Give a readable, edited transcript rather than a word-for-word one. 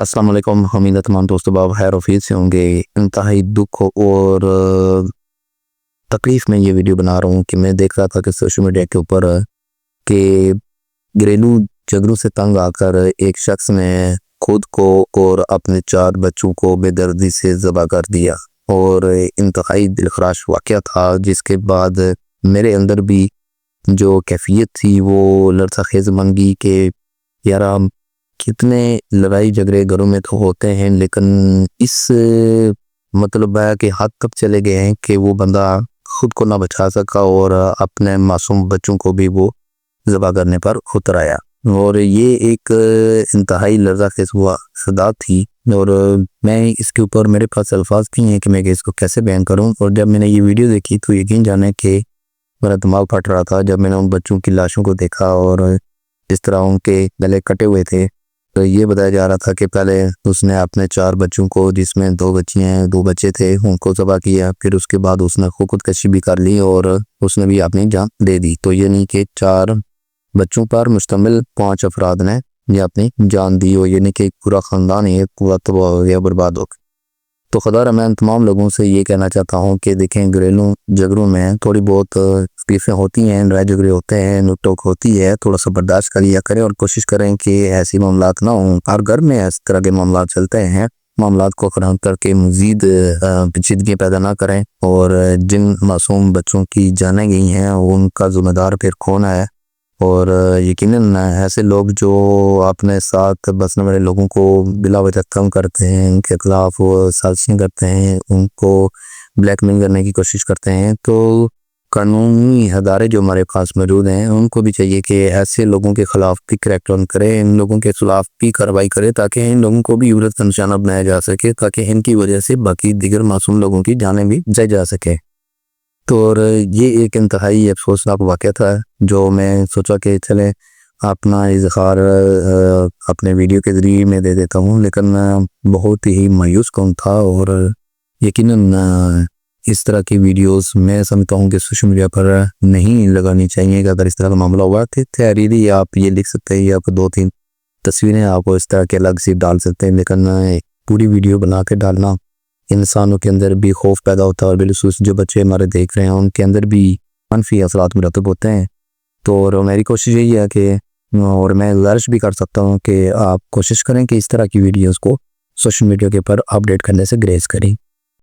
السلام علیکم، امید ہے تمام دوستوں باب خیر وفیت سے ہوں گے۔ انتہائی دکھ اور تکلیف میں یہ ویڈیو بنا رہا ہوں کہ میں دیکھ رہا تھا کہ سوشل میڈیا کے اوپر کہ گھریلو جھگڑوں سے تنگ آ کر ایک شخص نے خود کو اور اپنے 4 بچوں کو بے دردی سے ذبح کر دیا، اور انتہائی دلخراش واقعہ تھا، جس کے بعد میرے اندر بھی جو کیفیت تھی وہ لرزہ خیز بن گئی کہ یار کتنے لڑائی جھگڑے گھروں میں تو ہوتے ہیں، لیکن اس مطلب ہے کہ حد تک چلے گئے ہیں کہ وہ بندہ خود کو نہ بچا سکا اور اپنے معصوم بچوں کو بھی وہ ذبح کرنے پر اتر آیا۔ اور یہ ایک انتہائی لرزہ خیز ہوا صدا تھی، اور میں اس کے اوپر میرے پاس الفاظ نہیں ہیں کہ میں اس کو کیسے بیان کروں۔ اور جب میں نے یہ ویڈیو دیکھی تو یقین جانے کہ میرا دماغ پھٹ رہا تھا جب میں نے ان بچوں کی لاشوں کو دیکھا، اور جس طرح ان کے گلے کٹے ہوئے تھے۔ تو یہ بتایا جا رہا تھا کہ پہلے اس نے اپنے 4 بچوں کو، جس میں 2 بچی ہیں 2 بچے تھے، ان کو ذبح کیا، پھر اس کے بعد اس نے خودکشی بھی کر لی اور اس نے بھی اپنی جان دے دی۔ تو یہ نہیں کہ 4 بچوں پر مشتمل 5 افراد نے یہ اپنی جان دی، اور یہ نہیں کہ پورا خاندان ہی پورا تباہ ہو گیا، برباد ہو گیا۔ تو خدا رحم، میں تمام لوگوں سے یہ کہنا چاہتا ہوں کہ دیکھیں گھریلو جھگڑوں میں تھوڑی بہت تکلیفیں ہوتی ہیں، لڑائی جھگڑے ہوتے ہیں، نوک ٹوک ہوتی ہے، تھوڑا سا برداشت کر لیا کریں اور کوشش کریں کہ ایسی معاملات نہ ہوں۔ ہر گھر میں اس طرح کے معاملات چلتے ہیں، معاملات کو خراب کر کے مزید پیچیدگی پیدا نہ کریں، اور جن معصوم بچوں کی جانیں گئی ہیں ان کا ذمہ دار پھر کون ہے، اور یقیناً ایسے لوگ جو اپنے ساتھ بسنے والے لوگوں کو بلا وجہ کم کرتے ہیں، ان کے خلاف وہ سازشیں کرتے ہیں، ان کو بلیک میل کرنے کی کوشش کرتے ہیں، تو قانونی ادارے جو ہمارے پاس موجود ہیں ان کو بھی چاہیے کہ ایسے لوگوں کے خلاف بھی کریکٹ آن کرے، ان لوگوں کے خلاف بھی کارروائی کرے، تاکہ ان لوگوں کو بھی عبرت کا نشانہ بنایا جا سکے، تاکہ ان کی وجہ سے باقی دیگر معصوم لوگوں کی جانیں بھی بچائی جا سکے۔ تو اور یہ ایک انتہائی افسوسناک واقعہ تھا جو میں سوچا کہ چلے اپنا اظہار اپنے ویڈیو کے ذریعے میں دے دیتا ہوں، لیکن بہت ہی مایوس کن تھا، اور یقیناً اس طرح کی ویڈیوز میں سمجھتا ہوں کہ سوشل میڈیا پر نہیں لگانی چاہیے۔ کہ اگر اس طرح کا معاملہ ہوا تو تحریری آپ یہ لکھ سکتے ہیں، یا 2-3 تصویریں آپ اس طرح کے الگ سے ڈال سکتے ہیں، لیکن پوری ویڈیو بنا کے ڈالنا انسانوں کے اندر بھی خوف پیدا ہوتا ہے، اور بالخصوص جو بچے ہمارے دیکھ رہے ہیں ان کے اندر بھی منفی اثرات مرتب ہوتے ہیں۔ تو میری کوشش یہی ہے کہ، اور میں گزارش بھی کر سکتا ہوں کہ آپ کوشش کریں کہ اس طرح کی ویڈیوز کو سوشل میڈیا کے پر اپڈیٹ کرنے سے گریز کریں۔